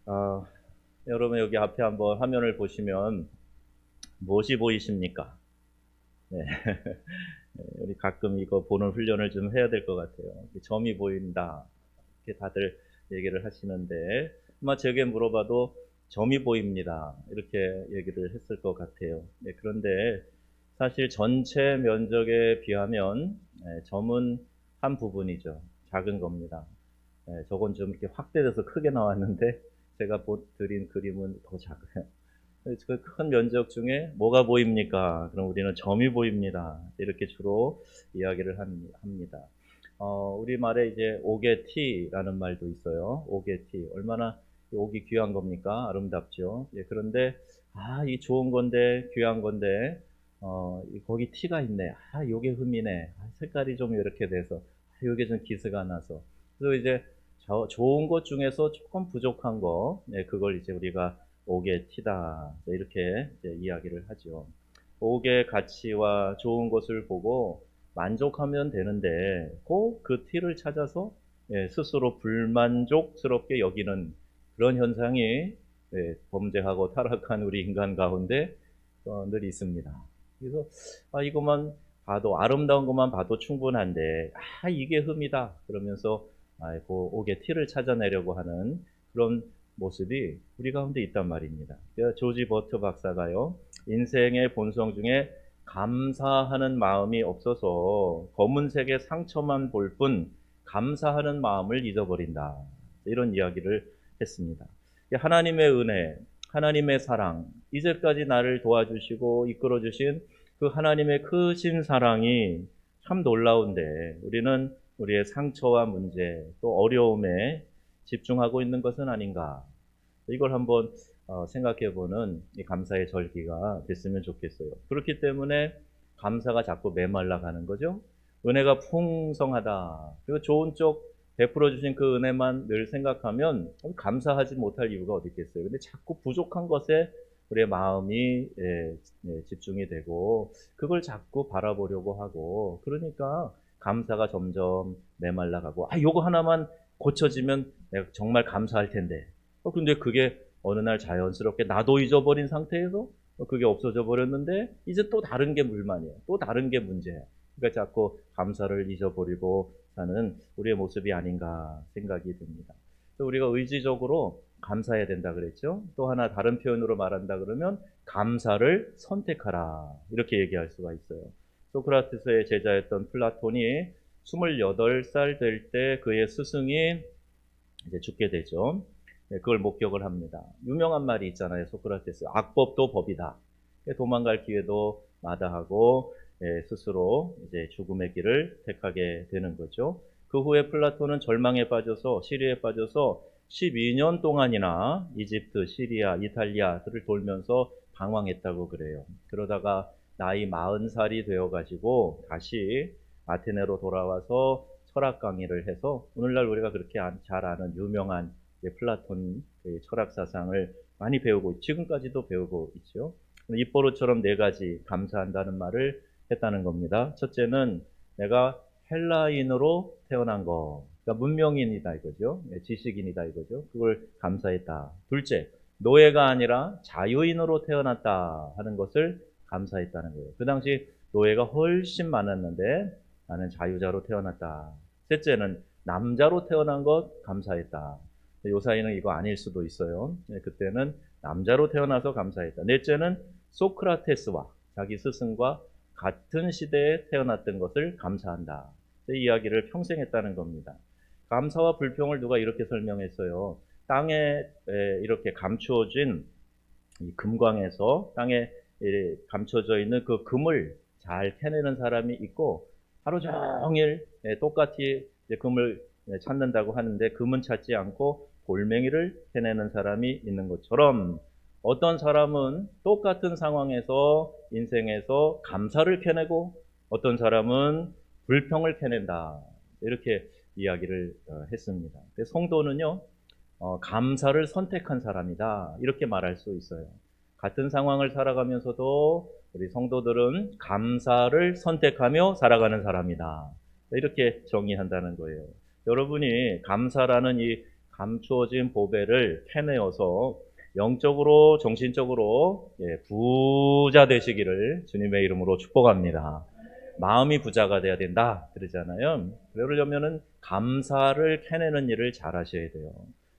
아, 여러분 여기 앞에 한번 화면을 보시면 무엇이 보이십니까? 네. 우리 가끔 이거 보는 훈련을 좀 해야 될 것 같아요. 점이 보인다. 이렇게 다들 얘기를 하시는데 아마 제게 물어봐도 점이 보입니다. 이렇게 얘기를 했을 것 같아요. 네, 그런데 사실 전체 면적에 비하면 점은 한 부분이죠. 작은 겁니다. 저건 좀 이렇게 확대돼서 크게 나왔는데 제가 드린 그림은 더 작아요. 그 큰 면적 중에 뭐가 보입니까? 그럼 우리는 점이 보입니다. 이렇게 주로 이야기를 합니다. 우리말에 이제 옥의 티라는 말도 있어요. 옥의 티. 얼마나 옥이 귀한 겁니까? 아름답죠. 예, 그런데, 이 좋은 건데, 귀한 건데, 거기 티가 있네. 요게 흠이네. 색깔이 좀 이렇게 돼서, 요게 좀 기스가 나서. 그래서 이제 좋은 것 중에서 조금 부족한 거, 네, 그걸 이제 우리가 옥의 티다. 이렇게 이제 이야기를 하죠. 옥의 가치와 좋은 것을 보고 만족하면 되는데 꼭 그 티를 찾아서 스스로 불만족스럽게 여기는 그런 현상이 범죄하고 타락한 우리 인간 가운데 늘 있습니다. 그래서 이것만 봐도 아름다운 것만 봐도 충분한데 이게 흠이다 그러면서 그 옥의 티를 찾아내려고 하는 그런 모습이 우리 가운데 있단 말입니다. 조지 버트 박사가요, 인생의 본성 중에 감사하는 마음이 없어서 검은색의 상처만 볼 뿐 감사하는 마음을 잊어버린다. 이런 이야기를 했습니다. 하나님의 은혜, 하나님의 사랑, 이제까지 나를 도와주시고 이끌어주신 그 하나님의 크신 사랑이 참 놀라운데 우리는 우리의 상처와 문제, 또 어려움에 집중하고 있는 것은 아닌가. 이걸 한번 생각해보는 감사의 절기가 됐으면 좋겠어요. 그렇기 때문에 감사가 자꾸 메말라 가는 거죠. 은혜가 풍성하다. 그리고 좋은 쪽 베풀어 주신 그 은혜만 늘 생각하면 감사하지 못할 이유가 어디 있겠어요. 근데 자꾸 부족한 것에 우리의 마음이 집중이 되고 그걸 자꾸 바라보려고 하고 그러니까 감사가 점점 메말라 가고 요거 하나만 고쳐지면 내가 정말 감사할 텐데 근데 그게 어느 날 자연스럽게 나도 잊어버린 상태에서 그게 없어져 버렸는데 이제 또 다른 게 불만이에요. 또 다른 게 문제예요. 그러니까 자꾸 감사를 잊어버리고 사는 우리의 모습이 아닌가 생각이 듭니다. 우리가 의지적으로 감사해야 된다 그랬죠. 또 하나 다른 표현으로 말한다 그러면 감사를 선택하라 이렇게 얘기할 수가 있어요. 소크라테스의 제자였던 플라톤이 28살 될 때 그의 스승이 이제 죽게 되죠. 그걸 목격을 합니다. 유명한 말이 있잖아요. 소크라테스. 악법도 법이다. 도망갈 기회도 마다하고 스스로 이제 죽음의 길을 택하게 되는 거죠. 그 후에 플라톤은 절망에 빠져서 시리에 빠져서 12년 동안이나 이집트, 시리아, 이탈리아들을 돌면서 방황했다고 그래요. 그러다가 나이 40살이 되어가지고 다시 아테네로 돌아와서 철학 강의를 해서 오늘날 우리가 그렇게 잘 아는 유명한 플라톤 철학 사상을 많이 배우고 지금까지도 배우고 있죠. 입버릇처럼 네 가지 감사한다는 말을 했다는 겁니다. 첫째는 내가 헬라인으로 태어난 거, 그러니까 문명인이다 이거죠. 지식인이다 이거죠. 그걸 감사했다. 둘째, 노예가 아니라 자유인으로 태어났다 하는 것을 감사했다는 거예요. 그 당시 노예가 훨씬 많았는데 나는 자유자로 태어났다. 셋째는 남자로 태어난 것 감사했다. 요 사이는 이거 아닐 수도 있어요. 그때는 남자로 태어나서 감사했다. 넷째는 소크라테스와 자기 스승과 같은 시대에 태어났던 것을 감사한다. 이 이야기를 평생 했다는 겁니다. 감사와 불평을 누가 이렇게 설명했어요. 땅에 이렇게 감추어진 이 금광에서 땅에 감춰져 있는 그 금을 잘 캐내는 사람이 있고 하루 종일 똑같이 금을 찾는다고 하는데 금은 찾지 않고 골뱅이를 캐내는 사람이 있는 것처럼 어떤 사람은 똑같은 상황에서 인생에서 감사를 캐내고 어떤 사람은 불평을 캐낸다. 이렇게 이야기를 했습니다. 성도는요, 감사를 선택한 사람이다. 이렇게 말할 수 있어요. 같은 상황을 살아가면서도 우리 성도들은 감사를 선택하며 살아가는 사람이다. 이렇게 정의한다는 거예요. 여러분이 감사라는 이 감추어진 보배를 캐내어서 영적으로 정신적으로 부자 되시기를 주님의 이름으로 축복합니다. 마음이 부자가 돼야 된다 그러잖아요. 그러려면은 감사를 캐내는 일을 잘 하셔야 돼요.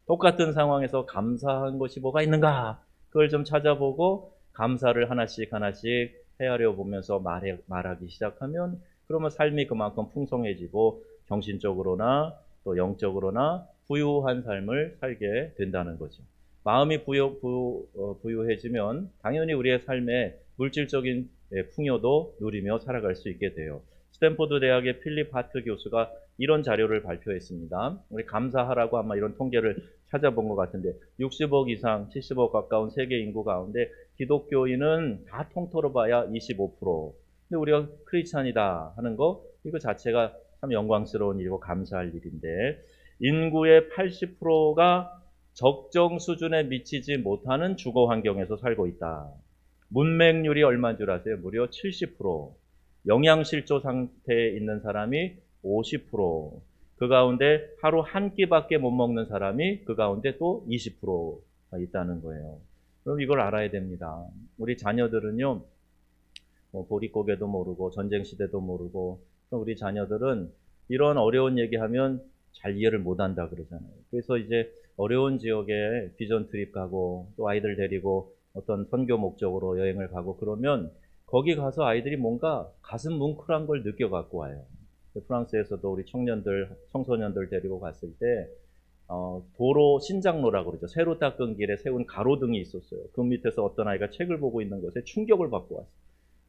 똑같은 상황에서 감사한 것이 뭐가 있는가 그걸 좀 찾아보고 감사를 하나씩 하나씩 헤아려 보면서 말하기 시작하면 그러면 삶이 그만큼 풍성해지고 정신적으로나 또 영적으로나 부유한 삶을 살게 된다는 거죠. 마음이 부유해지면 당연히 우리의 삶에 물질적인 풍요도 누리며 살아갈 수 있게 돼요. 스탠포드 대학의 필립 하트 교수가 이런 자료를 발표했습니다. 우리 감사하라고 아마 이런 통계를 찾아본 것 같은데 60억 이상 70억 가까운 세계 인구 가운데 기독교인은 다 통틀어 봐야 25%. 근데 우리가 크리스찬이다 하는 거 이거 자체가 참 영광스러운 일이고 감사할 일인데 인구의 80%가 적정 수준에 미치지 못하는 주거 환경에서 살고 있다. 문맹률이 얼마인 줄 아세요? 무려 70%. 영양실조 상태에 있는 사람이 50%. 그 가운데 하루 한 끼밖에 못 먹는 사람이 그 가운데 또 20%가 있다는 거예요. 그럼 이걸 알아야 됩니다. 우리 자녀들은요, 보릿고개도 모르고 전쟁시대도 모르고 우리 자녀들은 이런 어려운 얘기하면 잘 이해를 못한다 그러잖아요. 그래서 이제 어려운 지역에 비전 트립 가고 또 아이들 데리고 어떤 선교 목적으로 여행을 가고 그러면 거기 가서 아이들이 뭔가 가슴 뭉클한 걸 느껴 갖고 와요. 프랑스에서도 우리 청소년들 데리고 갔을 때 도로 신장로라고 그러죠. 새로 닦은 길에 세운 가로등이 있었어요. 그 밑에서 어떤 아이가 책을 보고 있는 것에 충격을 받고 왔어요.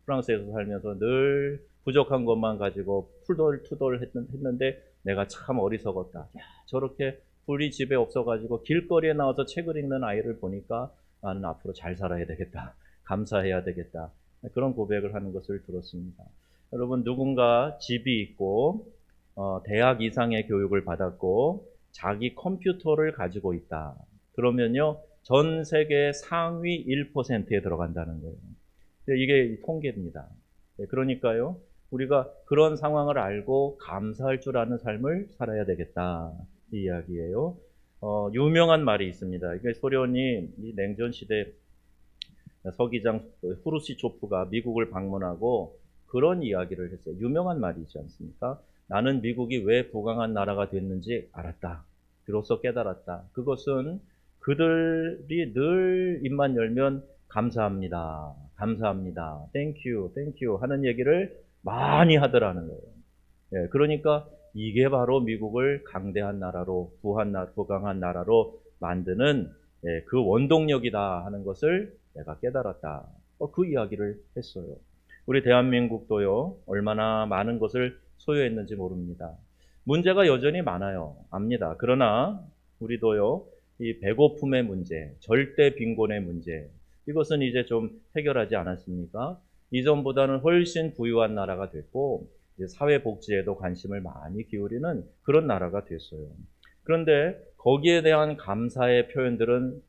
프랑스에서 살면서 늘 부족한 것만 가지고 투덜투덜 했는데 내가 참 어리석었다. 야, 저렇게 불이 집에 없어가지고 길거리에 나와서 책을 읽는 아이를 보니까 나는 앞으로 잘 살아야 되겠다. 감사해야 되겠다. 그런 고백을 하는 것을 들었습니다. 여러분 누군가 집이 있고 대학 이상의 교육을 받았고 자기 컴퓨터를 가지고 있다. 그러면요 전 세계 상위 1%에 들어간다는 거예요. 이게 통계입니다. 그러니까요 우리가 그런 상황을 알고 감사할 줄 아는 삶을 살아야 되겠다 이 이야기예요. 유명한 말이 있습니다. 이게 소련이 이 냉전 시대 서기장 후르시초프가 미국을 방문하고 그런 이야기를 했어요. 유명한 말이지 않습니까? 나는 미국이 왜 부강한 나라가 됐는지 알았다. 비로소 깨달았다. 그것은 그들이 늘 입만 열면 감사합니다. 감사합니다. 땡큐, 땡큐 하는 얘기를 많이 하더라는 거예요. 예, 그러니까 이게 바로 미국을 강대한 나라로, 부강한 나라로 만드는 그 원동력이다 하는 것을 내가 깨달았다. 그 이야기를 했어요. 우리 대한민국도요, 얼마나 많은 것을 소유했는지 모릅니다. 문제가 여전히 많아요. 압니다. 그러나 우리도요, 이 배고픔의 문제, 절대 빈곤의 문제, 이것은 이제 좀 해결하지 않았습니까? 이전보다는 훨씬 부유한 나라가 됐고, 이제 사회복지에도 관심을 많이 기울이는 그런 나라가 됐어요. 그런데 거기에 대한 감사의 표현들은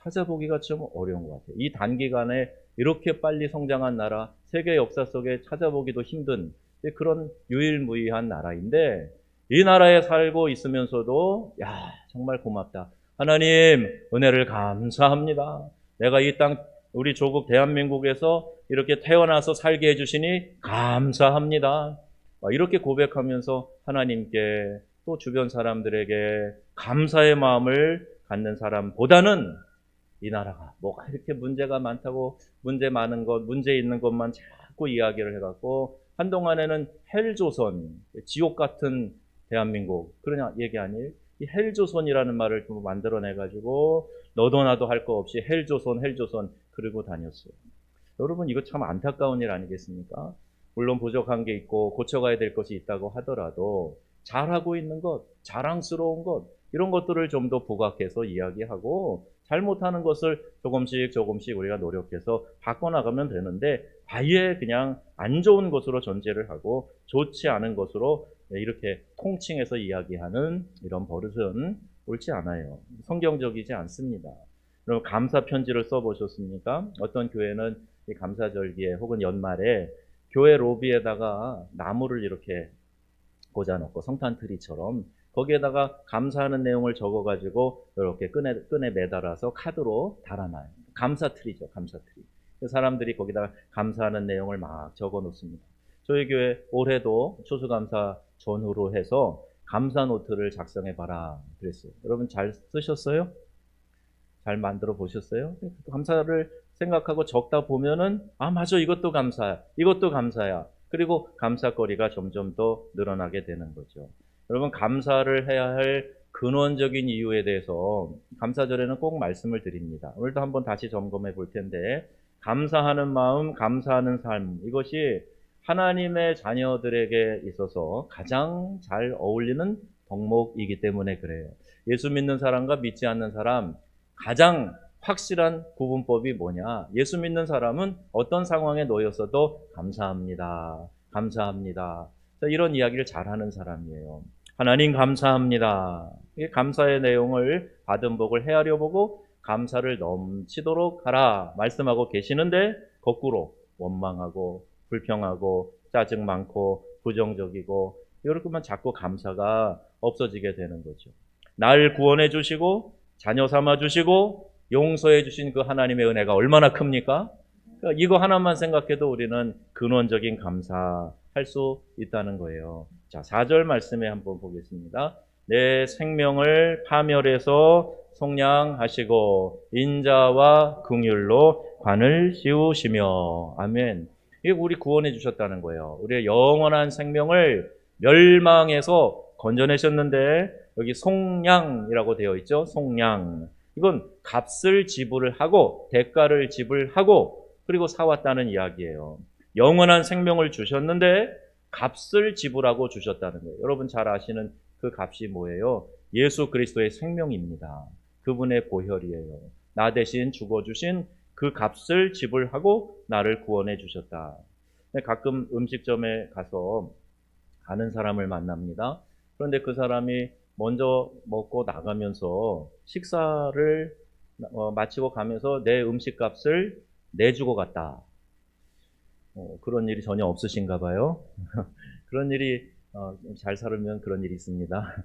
찾아보기가 좀 어려운 것 같아요. 이 단기간에 이렇게 빨리 성장한 나라, 세계 역사 속에 찾아보기도 힘든 그런 유일무이한 나라인데 이 나라에 살고 있으면서도 야 정말 고맙다. 하나님 은혜를 감사합니다. 내가 이 땅 우리 조국 대한민국에서 이렇게 태어나서 살게 해주시니 감사합니다. 이렇게 고백하면서 하나님께 또 주변 사람들에게 감사의 마음을 갖는 사람보다는 이 나라가 뭐가 이렇게 문제가 많다고 문제 많은 것, 문제 있는 것만 자꾸 이야기를 해갖고 한동안에는 헬조선, 지옥 같은 대한민국 그런 얘기 아니에요? 이 헬조선이라는 말을 좀 만들어내가지고 너도 나도 할 거 없이 헬조선, 헬조선 그러고 다녔어요. 여러분 이거 참 안타까운 일 아니겠습니까? 물론 부족한 게 있고 고쳐가야 될 것이 있다고 하더라도 잘하고 있는 것, 자랑스러운 것 이런 것들을 좀 더 부각해서 이야기하고 잘못하는 것을 조금씩 우리가 노력해서 바꿔나가면 되는데 아예 그냥 안 좋은 것으로 전제를 하고 좋지 않은 것으로 이렇게 통칭해서 이야기하는 이런 버릇은 옳지 않아요. 성경적이지 않습니다. 그럼 감사 편지를 써보셨습니까? 어떤 교회는 이 감사절기에 혹은 연말에 교회 로비에다가 나무를 이렇게 꽂아놓고 성탄트리처럼 거기에다가 감사하는 내용을 적어가지고 이렇게 끈에 매달아서 카드로 달아놔요. 감사트리죠, 감사트리. 사람들이 거기다가 감사하는 내용을 막 적어 놓습니다. 저희 교회 올해도 추수감사 전후로 해서 감사 노트를 작성해 봐라 그랬어요. 여러분 잘 쓰셨어요? 잘 만들어 보셨어요? 감사를 생각하고 적다 보면은 아 맞아 이것도 감사야 이것도 감사야 그리고 감사거리가 점점 더 늘어나게 되는 거죠. 여러분 감사를 해야 할 근원적인 이유에 대해서 감사절에는 꼭 말씀을 드립니다. 오늘도 한번 다시 점검해 볼 텐데 감사하는 마음, 감사하는 삶 이것이 하나님의 자녀들에게 있어서 가장 잘 어울리는 덕목이기 때문에 그래요. 예수 믿는 사람과 믿지 않는 사람 가장 확실한 구분법이 뭐냐? 예수 믿는 사람은 어떤 상황에 놓였어도 감사합니다. 감사합니다. 이런 이야기를 잘하는 사람이에요. 하나님 감사합니다. 감사의 내용을 받은 복을 헤아려 보고 감사를 넘치도록 하라 말씀하고 계시는데 거꾸로 원망하고 불평하고 짜증 많고 부정적이고 이렇게만 자꾸 감사가 없어지게 되는 거죠. 날 구원해 주시고 자녀 삼아 주시고 용서해 주신 그 하나님의 은혜가 얼마나 큽니까? 그러니까 이거 하나만 생각해도 우리는 근원적인 감사할 수 있다는 거예요. 자, 4절 말씀에 한번 보겠습니다. 내 생명을 파멸해서 속량하시고 인자와 긍휼로 관을 씌우시며 아멘. 이게 우리 구원해 주셨다는 거예요. 우리의 영원한 생명을 멸망해서 건져내셨는데 여기 속량이라고 되어 있죠. 속량. 이건 값을 지불을 하고 대가를 지불하고 그리고 사왔다는 이야기예요. 영원한 생명을 주셨는데 값을 지불하고 주셨다는 거예요. 여러분 잘 아시는 그 값이 뭐예요? 예수 그리스도의 생명입니다. 그분의 보혈이에요. 나 대신 죽어주신 그 값을 지불하고 나를 구원해 주셨다. 가끔 음식점에 가서 아는 사람을 만납니다. 그런데 그 사람이 먼저 먹고 나가면서 식사를 마치고 가면서 내 음식값을 내주고 갔다. 그런 일이 전혀 없으신가 봐요. 그런 일이 잘 살면 그런 일이 있습니다.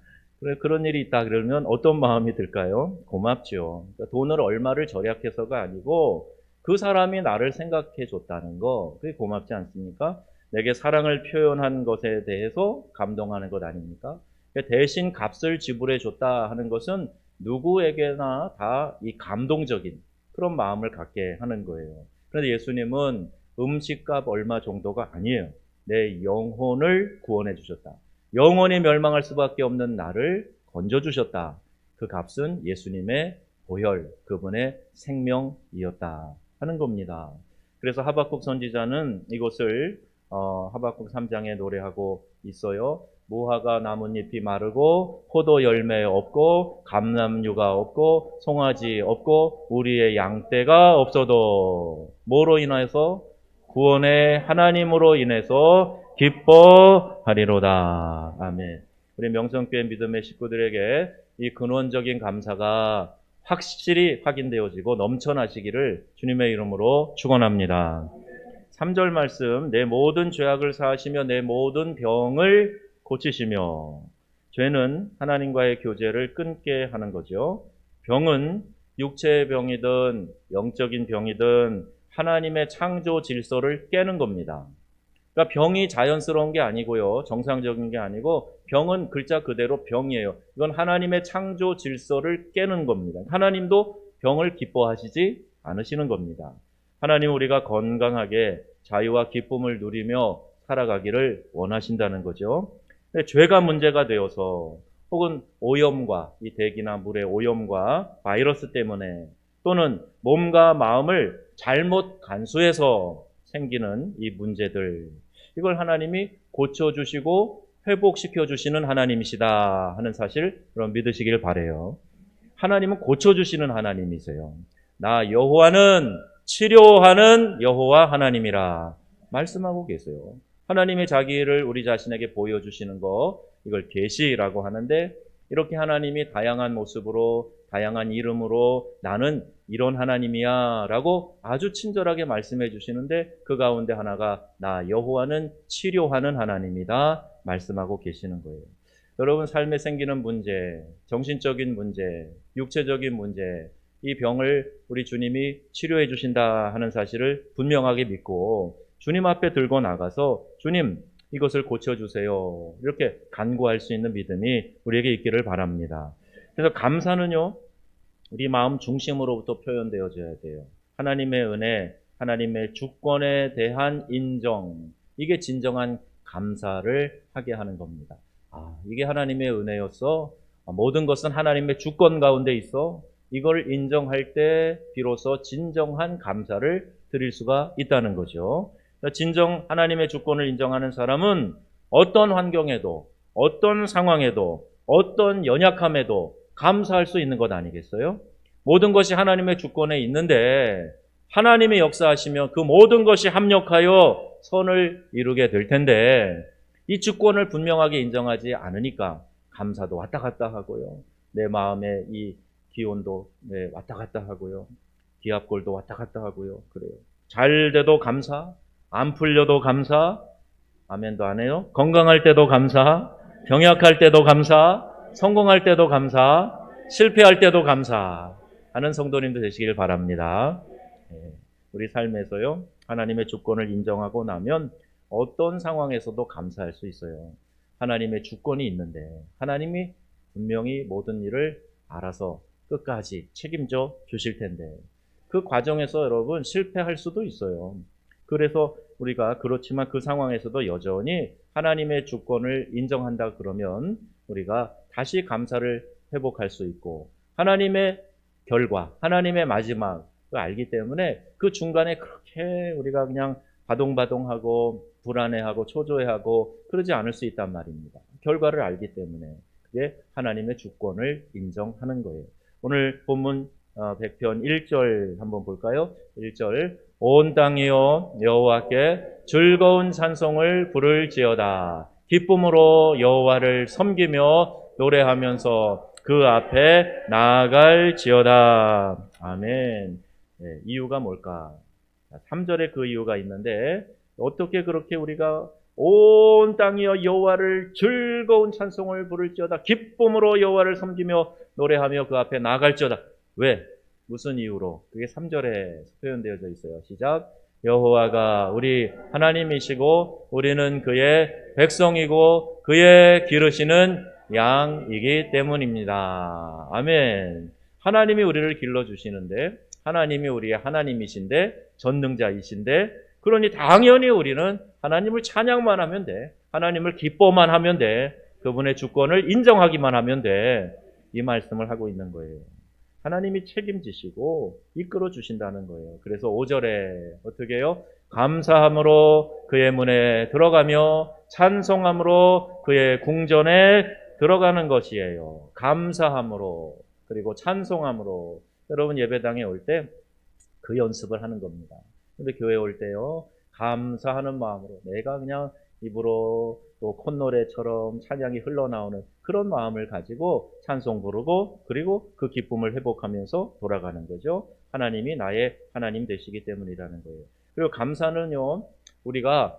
그런 일이 있다 그러면 어떤 마음이 들까요? 고맙죠. 그러니까 돈을 얼마를 절약해서가 아니고 그 사람이 나를 생각해 줬다는 거 그게 고맙지 않습니까? 내게 사랑을 표현한 것에 대해서 감동하는 것 아닙니까? 대신 값을 지불해 줬다 하는 것은 누구에게나 다 이 감동적인 그런 마음을 갖게 하는 거예요. 그런데 예수님은 음식값 얼마 정도가 아니에요. 내 영혼을 구원해 주셨다. 영원히 멸망할 수밖에 없는 나를 건져주셨다. 그 값은 예수님의 보혈, 그분의 생명이었다 하는 겁니다. 그래서 하박국 선지자는 이것을 하박국 3장에 노래하고 있어요. 무화과 나뭇잎이 마르고 포도 열매 없고 감람류가 없고 송아지 없고 우리의 양떼가 없어도 뭐로 인해서? 구원의 하나님으로 인해서 기뻐하리로다. 아멘. 우리 명성교회 믿음의 식구들에게 이 근원적인 감사가 확실히 확인되어지고 넘쳐나시기를 주님의 이름으로 축원합니다. 3절 말씀, 내 모든 죄악을 사하시며 내 모든 병을 고치시며. 죄는 하나님과의 교제를 끊게 하는 거죠. 병은 육체의 병이든 영적인 병이든 하나님의 창조 질서를 깨는 겁니다. 그러니까 병이 자연스러운 게 아니고요. 정상적인 게 아니고 병은 글자 그대로 병이에요. 이건 하나님의 창조 질서를 깨는 겁니다. 하나님도 병을 기뻐하시지 않으시는 겁니다. 하나님 우리가 건강하게 자유와 기쁨을 누리며 살아가기를 원하신다는 거죠. 근데 죄가 문제가 되어서 혹은 오염과 이 대기나 물의 오염과 바이러스 때문에 또는 몸과 마음을 잘못 간수해서 생기는 이 문제들 이걸 하나님이 고쳐주시고 회복시켜주시는 하나님이시다 하는 사실 여러분 믿으시길 바라요. 하나님은 고쳐주시는 하나님이세요. 나 여호와는 치료하는 여호와 하나님이라 말씀하고 계세요. 하나님의 자기를 우리 자신에게 보여주시는 거 이걸 계시라고 하는데 이렇게 하나님이 다양한 모습으로 다양한 이름으로 나는 이런 하나님이야 라고 아주 친절하게 말씀해 주시는데 그 가운데 하나가 나 여호와는 치료하는 하나님이다 말씀하고 계시는 거예요. 여러분 삶에 생기는 문제, 정신적인 문제, 육체적인 문제, 이 병을 우리 주님이 치료해 주신다 하는 사실을 분명하게 믿고 주님 앞에 들고 나가서 주님 이것을 고쳐주세요. 이렇게 간구할 수 있는 믿음이 우리에게 있기를 바랍니다. 그래서 감사는요, 우리 마음 중심으로부터 표현되어져야 돼요. 하나님의 은혜, 하나님의 주권에 대한 인정, 이게 진정한 감사를 하게 하는 겁니다. 이게 하나님의 은혜였어. 모든 것은 하나님의 주권 가운데 있어. 이걸 인정할 때 비로소 진정한 감사를 드릴 수가 있다는 거죠. 진정 하나님의 주권을 인정하는 사람은 어떤 환경에도, 어떤 상황에도, 어떤 연약함에도 감사할 수 있는 것 아니겠어요? 모든 것이 하나님의 주권에 있는데 하나님의 역사하시면 그 모든 것이 합력하여 선을 이루게 될 텐데 이 주권을 분명하게 인정하지 않으니까 감사도 왔다 갔다 하고요. 내 마음의 이 기온도 왔다 갔다 하고요. 기압골도 왔다 갔다 하고요. 그래요. 잘 돼도 감사, 안 풀려도 감사, 아멘도 안 해요. 건강할 때도 감사, 병약할 때도 감사, 성공할 때도 감사, 실패할 때도 감사 하는 성도님도 되시길 바랍니다. 우리 삶에서요, 하나님의 주권을 인정하고 나면 어떤 상황에서도 감사할 수 있어요. 하나님의 주권이 있는데 하나님이 분명히 모든 일을 알아서 끝까지 책임져 주실 텐데 그 과정에서 여러분 실패할 수도 있어요. 그래서 우리가 그렇지만 그 상황에서도 여전히 하나님의 주권을 인정한다 그러면 우리가 다시 감사를 회복할 수 있고 하나님의 결과, 하나님의 마지막을 알기 때문에 그 중간에 그렇게 우리가 그냥 바동바동하고 불안해하고 초조해하고 그러지 않을 수 있단 말입니다. 결과를 알기 때문에 그게 하나님의 주권을 인정하는 거예요. 오늘 본문 100편 1절 한번 볼까요? 1절 온 땅이여 여호와께 즐거운 찬송을 부를지어다. 기쁨으로 여호와를 섬기며 노래하면서 그 앞에 나아갈지어다. 아멘. 이유가 뭘까? 3절에 그 이유가 있는데 어떻게 그렇게 우리가 온 땅이여 여호와를 즐거운 찬송을 부를지어다. 기쁨으로 여호와를 섬기며 노래하며 그 앞에 나아갈지어다. 왜? 무슨 이유로? 그게 3절에 표현되어져 있어요. 시작. 여호와가 우리 하나님이시고 우리는 그의 백성이고 그의 기르시는 양이기 때문입니다. 아멘. 하나님이 우리를 길러주시는데 하나님이 우리의 하나님이신데 전능자이신데 그러니 당연히 우리는 하나님을 찬양만 하면 돼. 하나님을 기뻐만 하면 돼. 그분의 주권을 인정하기만 하면 돼. 이 말씀을 하고 있는 거예요. 하나님이 책임지시고 이끌어 주신다는 거예요. 그래서 5절에 어떻게 해요? 감사함으로 그의 문에 들어가며 찬송함으로 그의 궁전에 들어가는 것이에요. 감사함으로 그리고 찬송함으로. 여러분 예배당에 올 때 그 연습을 하는 겁니다. 근데 교회 올 때요, 감사하는 마음으로 내가 그냥 입으로 또 콧노래처럼 찬양이 흘러나오는 그런 마음을 가지고 찬송 부르고 그리고 그 기쁨을 회복하면서 돌아가는 거죠. 하나님이 나의 하나님 되시기 때문이라는 거예요. 그리고 감사는요, 우리가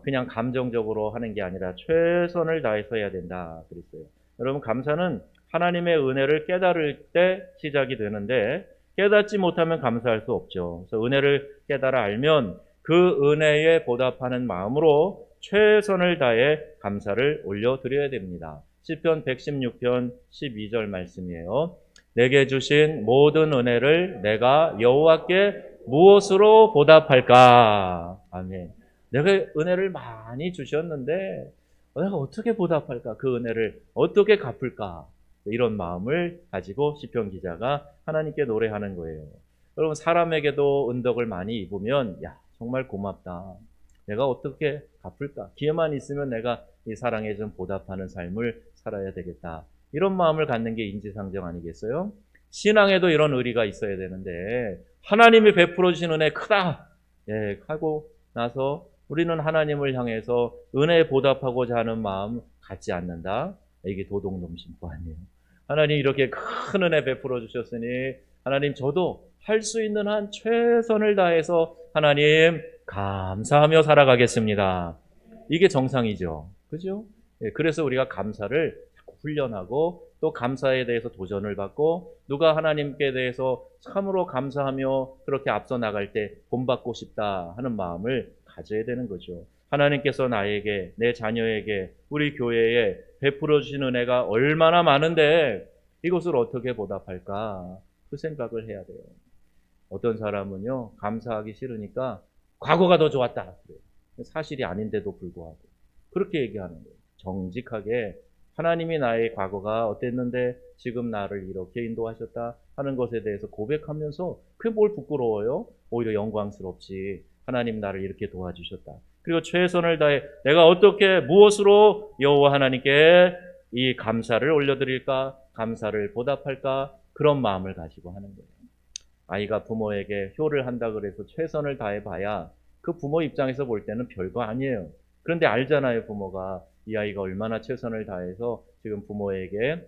그냥 감정적으로 하는 게 아니라 최선을 다해서 해야 된다 그랬어요. 여러분 감사는 하나님의 은혜를 깨달을 때 시작이 되는데 깨닫지 못하면 감사할 수 없죠. 그래서 은혜를 깨달아 알면 그 은혜에 보답하는 마음으로 최선을 다해 감사를 올려드려야 됩니다. 시편 116편 12절 말씀이에요. 내게 주신 모든 은혜를 내가 여호와께 무엇으로 보답할까? 아멘. 내가 은혜를 많이 주셨는데 내가 어떻게 보답할까? 그 은혜를 어떻게 갚을까? 이런 마음을 가지고 시편 기자가 하나님께 노래하는 거예요. 여러분 사람에게도 은덕을 많이 입으면 야 정말 고맙다. 내가 어떻게 갚을까? 기회만 있으면 내가 이 사랑에 좀 보답하는 삶을 살아야 되겠다. 이런 마음을 갖는 게 인지상정 아니겠어요? 신앙에도 이런 의리가 있어야 되는데 하나님이 베풀어 주신 은혜 크다. 하고 나서 우리는 하나님을 향해서 은혜에 보답하고자 하는 마음 갖지 않는다. 이게 도둑놈심보 아니에요. 하나님 이렇게 큰 은혜 베풀어 주셨으니 하나님 저도 할 수 있는 한 최선을 다해서 하나님 감사하며 살아가겠습니다. 이게 정상이죠. 그죠? 예, 그래서 우리가 감사를 자꾸 훈련하고 또 감사에 대해서 도전을 받고 누가 하나님께 대해서 참으로 감사하며 그렇게 앞서 나갈 때 본받고 싶다 하는 마음을 가져야 되는 거죠. 하나님께서 나에게, 내 자녀에게, 우리 교회에 베풀어 주신 은혜가 얼마나 많은데 이것을 어떻게 보답할까? 그 생각을 해야 돼요. 어떤 사람은요, 감사하기 싫으니까 과거가 더 좋았다. 사실이 아닌데도 불구하고 그렇게 얘기하는 거예요. 정직하게 하나님이 나의 과거가 어땠는데 지금 나를 이렇게 인도하셨다 하는 것에 대해서 고백하면서 그게 뭘 부끄러워요? 오히려 영광스럽지. 하나님 나를 이렇게 도와주셨다. 그리고 최선을 다해 내가 어떻게 무엇으로 여호와 하나님께 이 감사를 올려드릴까? 감사를 보답할까? 그런 마음을 가지고 하는 거예요. 아이가 부모에게 효를 한다 그래서 최선을 다해 봐야 그 부모 입장에서 볼 때는 별거 아니에요. 그런데 알잖아요, 부모가. 이 아이가 얼마나 최선을 다해서 지금 부모에게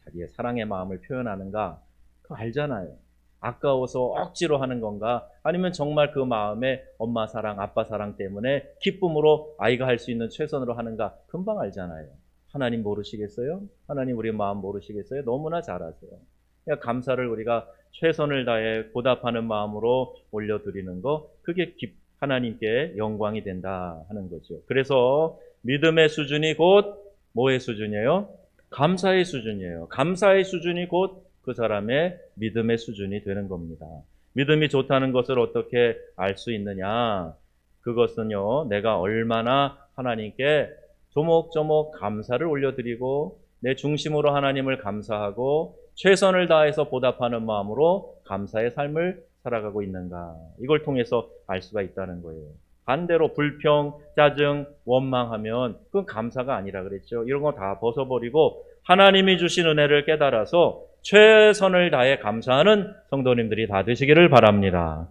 자기의 사랑의 마음을 표현하는가. 그거 알잖아요. 아까워서 억지로 하는 건가? 아니면 정말 그 마음에 엄마 사랑, 아빠 사랑 때문에 기쁨으로 아이가 할 수 있는 최선으로 하는가? 금방 알잖아요. 하나님 모르시겠어요? 하나님 우리 마음 모르시겠어요? 너무나 잘 아세요. 그러니까 감사를 우리가 최선을 다해 보답하는 마음으로 올려드리는 거, 그게 하나님께 영광이 된다 하는 거죠. 그래서 믿음의 수준이 곧 뭐의 수준이에요? 감사의 수준이에요. 감사의 수준이 곧 그 사람의 믿음의 수준이 되는 겁니다. 믿음이 좋다는 것을 어떻게 알 수 있느냐? 그것은요, 내가 얼마나 하나님께 조목조목 감사를 올려드리고 내 중심으로 하나님을 감사하고 최선을 다해서 보답하는 마음으로 감사의 삶을 살아가고 있는가. 이걸 통해서 알 수가 있다는 거예요. 반대로 불평, 짜증, 원망하면 그건 감사가 아니라 그랬죠. 이런 거 다 벗어버리고 하나님이 주신 은혜를 깨달아서 최선을 다해 감사하는 성도님들이 다 되시기를 바랍니다.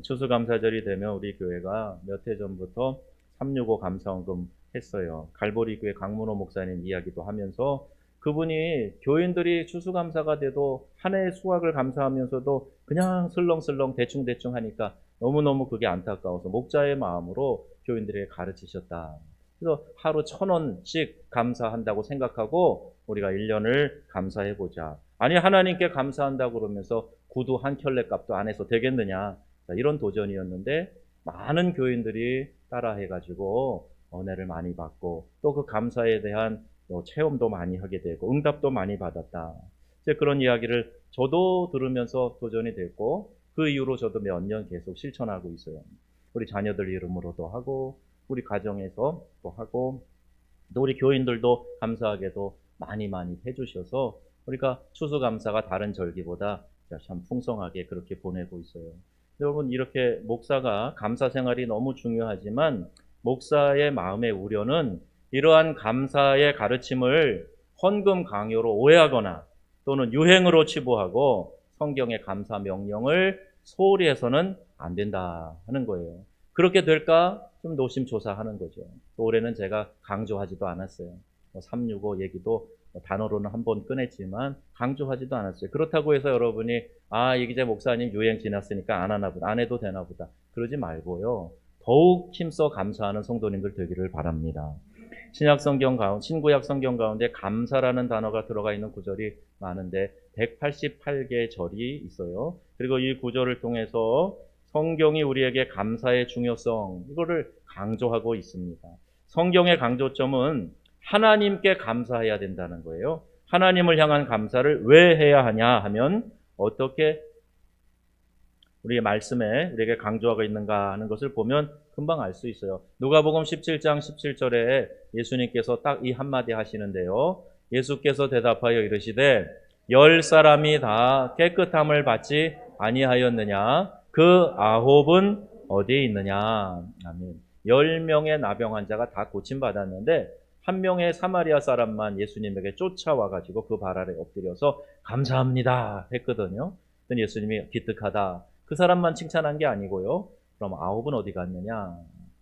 추수감사절이 되면 우리 교회가 몇 해 전부터 365 감사원금 했어요. 갈보리 교회 강문호 목사님 이야기도 하면서 그분이 교인들이 추수감사가 돼도 한 해의 수확을 감사하면서도 그냥 슬렁슬렁 대충대충 하니까 너무너무 그게 안타까워서 목자의 마음으로 교인들에게 가르치셨다. 그래서 하루 1,000원씩 감사한다고 생각하고 우리가 1년을 감사해보자. 아니 하나님께 감사한다고 그러면서 구두 한 켤레 값도 안 해서 되겠느냐. 이런 도전이었는데 많은 교인들이 따라해가지고 은혜를 많이 받고 또 그 감사에 대한 체험도 많이 하게 되고 응답도 많이 받았다. 이제 그런 이야기를 저도 들으면서 도전이 됐고 그 이후로 저도 몇 년 계속 실천하고 있어요. 우리 자녀들 이름으로도 하고 우리 가정에서 또 하고 또 우리 교인들도 감사하게도 많이 해주셔서 우리가 추수감사가 다른 절기보다 참 풍성하게 그렇게 보내고 있어요. 여러분 이렇게 목사가 감사 생활이 너무 중요하지만 목사의 마음의 우려는 이러한 감사의 가르침을 헌금 강요로 오해하거나 또는 유행으로 치부하고 성경의 감사 명령을 소홀히 해서는 안 된다 하는 거예요. 그렇게 될까? 좀 노심초사하는 거죠. 또 올해는 제가 강조하지도 않았어요. 365 얘기도 단어로는 한번 꺼냈지만 강조하지도 않았어요. 그렇다고 해서 여러분이 이제 목사님 유행 지났으니까 안 하나 보다, 안 해도 되나 보다 그러지 말고요. 더욱 힘써 감사하는 성도님들 되기를 바랍니다. 신약 성경 가운데, 신구약 성경 가운데 감사라는 단어가 들어가 있는 구절이 많은데 188개의 절이 있어요. 그리고 이 구절을 통해서 성경이 우리에게 감사의 중요성 이거를 강조하고 있습니다. 성경의 강조점은 하나님께 감사해야 된다는 거예요. 하나님을 향한 감사를 왜 해야 하냐 하면 어떻게 우리의 말씀에 우리에게 강조하고 있는가 하는 것을 보면 금방 알 수 있어요. 누가복음 17장 17절에 예수님께서 딱 이 한마디 하시는데요. 예수께서 대답하여 이르시되 10사람이 다 깨끗함을 받지 아니하였느냐? 그 9은 어디에 있느냐? 아멘. 10명의 나병 환자가 다 고침받았는데 한 명의 사마리아 사람만 예수님에게 쫓아와가지고 그 발 아래 엎드려서 감사합니다 했거든요. 그랬더니 예수님이 기특하다. 그 사람만 칭찬한 게 아니고요. 그럼 9은 어디 갔느냐?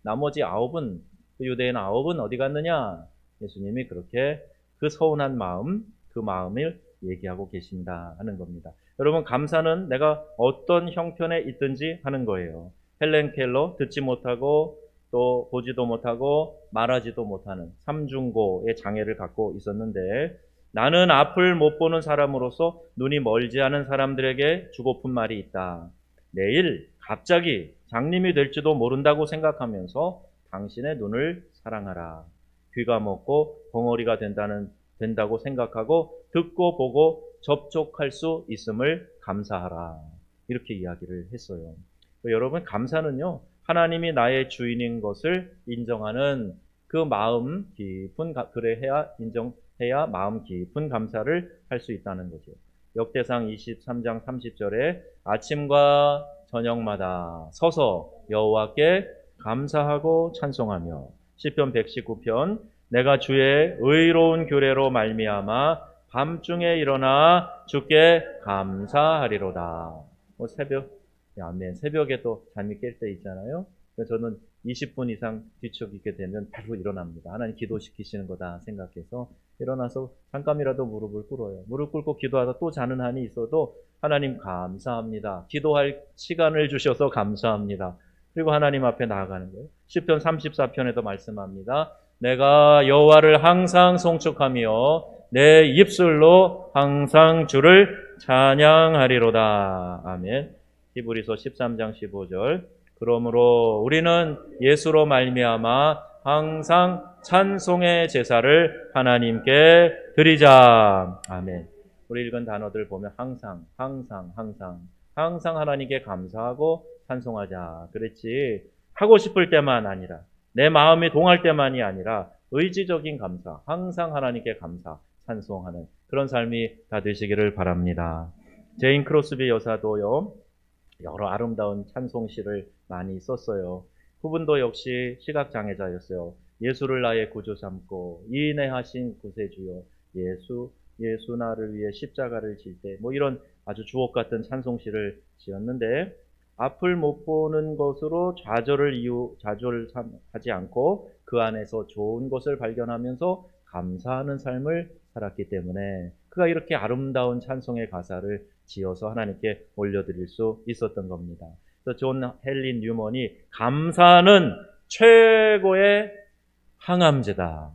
나머지 9은, 그 유대인 9은 어디 갔느냐? 예수님이 그렇게 그 서운한 마음, 그 마음을 얘기하고 계신다 하는 겁니다. 여러분, 감사는 내가 어떤 형편에 있든지 하는 거예요. 헬렌 켈러 듣지 못하고 또 보지도 못하고 말하지도 못하는 삼중고의 장애를 갖고 있었는데, 나는 앞을 못 보는 사람으로서 눈이 멀지 않은 사람들에게 주고픈 말이 있다. 내일 갑자기 장님이 될지도 모른다고 생각하면서 당신의 눈을 사랑하라. 귀가 먹고 벙어리가 된다고 생각하고 듣고 보고 접촉할 수 있음을 감사하라. 이렇게 이야기를 했어요. 여러분, 감사는요, 하나님이 나의 주인인 것을 인정하는 그 마음 깊은, 그래야 인정해야 마음 깊은 감사를 할 수 있다는 거죠. 역대상 23장 30절에 아침과 저녁마다 서서 여호와께 감사하고 찬송하며, 시편 119편 내가 주의 의로운 규례로 말미암아 밤중에 일어나 주께 감사하리로다. 새벽에 또 잠이 깰 때 있잖아요. 그래서 저는 20분 이상 뒤척이게 되면 바로 일어납니다. 하나님 기도시키시는 거다 생각해서 일어나서 잠깐이라도 무릎을 꿇어요. 무릎 꿇고 기도하다 또 자는 한이 있어도 하나님 감사합니다. 기도할 시간을 주셔서 감사합니다. 그리고 하나님 앞에 나아가는 거예요. 시편 34편에도 말씀합니다. 내가 여호와를 항상 송축하며 내 입술로 항상 주를 찬양하리로다. 아멘. 히브리서 13장 15절 그러므로 우리는 예수로 말미암아 항상 찬송의 제사를 하나님께 드리자. 아멘. 우리 읽은 단어들 보면 항상 하나님께 감사하고 찬송하자 그랬지, 하고 싶을 때만 아니라, 내 마음이 동할 때만이 아니라 의지적인 감사, 항상 하나님께 감사, 찬송하는 그런 삶이 다 되시기를 바랍니다. 제인 크로스비 여사도요, 여러 아름다운 찬송시를 많이 썼어요. 그분도 역시 시각장애자였어요. 예수를 나의 구주 삼고 인내하신 구세주여, 예수 나를 위해 십자가를 질 때, 이런 아주 주옥 같은 찬송시를 지었는데, 앞을 못 보는 것으로 좌절하지 않고 그 안에서 좋은 것을 발견하면서 감사하는 삶을 살았기 때문에 그가 이렇게 아름다운 찬송의 가사를 지어서 하나님께 올려드릴 수 있었던 겁니다. 그래서 존 헨리 뉴먼이 감사는 최고의 항암제다,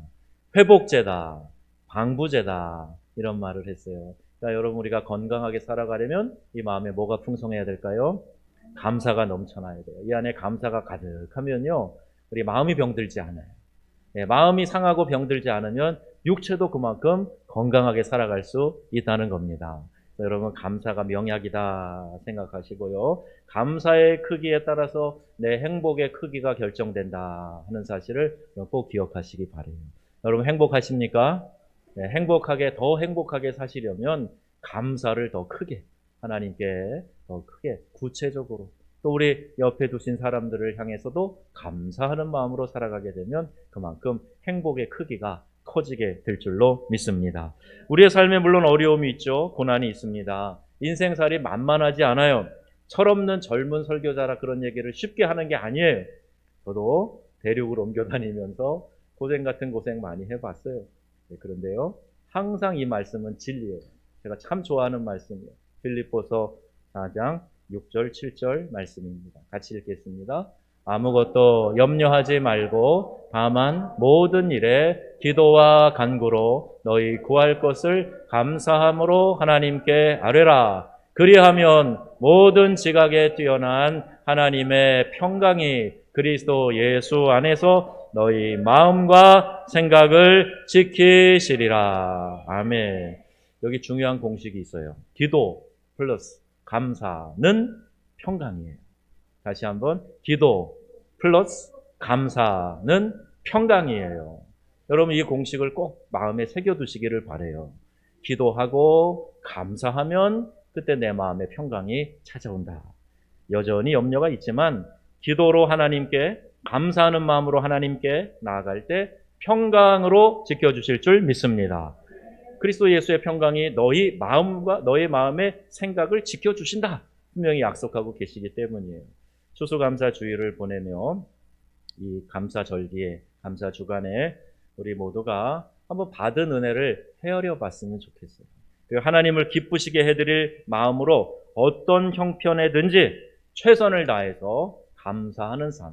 회복제다, 방부제다, 이런 말을 했어요. 그러니까 여러분, 우리가 건강하게 살아가려면 이 마음에 뭐가 풍성해야 될까요? 감사가 넘쳐나야 돼요. 이 안에 감사가 가득하면요, 우리 마음이 병들지 않아요. 마음이 상하고 병들지 않으면 육체도 그만큼 건강하게 살아갈 수 있다는 겁니다. 여러분, 감사가 명약이다 생각하시고요. 감사의 크기에 따라서 내 행복의 크기가 결정된다 하는 사실을 꼭 기억하시기 바래요. 여러분, 행복하십니까? 더 행복하게 사시려면 감사를 더 크게, 하나님께 더 크게, 구체적으로, 또 우리 옆에 두신 사람들을 향해서도 감사하는 마음으로 살아가게 되면 그만큼 행복의 크기가 커지게 될 줄로 믿습니다. 우리의 삶에 물론 어려움이 있죠. 고난이 있습니다. 인생살이 만만하지 않아요. 철없는 젊은 설교자라 그런 얘기를 쉽게 하는 게 아니에요. 저도 대륙을 옮겨 다니면서 고생 같은 고생 많이 해봤어요. 그런데요, 항상 이 말씀은 진리예요. 제가 참 좋아하는 말씀이에요. 빌립보서 4장 6절 7절 말씀입니다. 같이 읽겠습니다. 아무것도 염려하지 말고 다만 모든 일에 기도와 간구로 너희 구할 것을 감사함으로 하나님께 아뢰라. 그리하면 모든 지각에 뛰어난 하나님의 평강이 그리스도 예수 안에서 너희 마음과 생각을 지키시리라. 아멘. 여기 중요한 공식이 있어요. 기도 플러스 감사는 평강이에요. 다시 한번, 기도 플러스 감사는 평강이에요. 여러분, 이 공식을 꼭 마음에 새겨두시기를 바라요. 기도하고 감사하면 그때 내 마음에 평강이 찾아온다. 여전히 염려가 있지만 기도로 하나님께, 감사하는 마음으로 하나님께 나아갈 때 평강으로 지켜주실 줄 믿습니다. 그리스도 예수의 평강이 너희 마음과 너의 마음의 생각을 지켜주신다, 분명히 약속하고 계시기 때문이에요. 추수감사 주일을 보내며 이 감사절기에, 감사주간에 우리 모두가 한번 받은 은혜를 헤아려 봤으면 좋겠어요. 하나님을 기쁘시게 해드릴 마음으로 어떤 형편에든지 최선을 다해서 감사하는 삶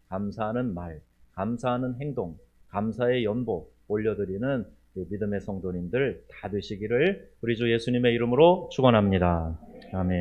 감사하는 말, 감사하는 행동, 감사의 연보 올려드리는 믿음의 성도님들 다 되시기를 우리 주 예수님의 이름으로 축원합니다. 아멘.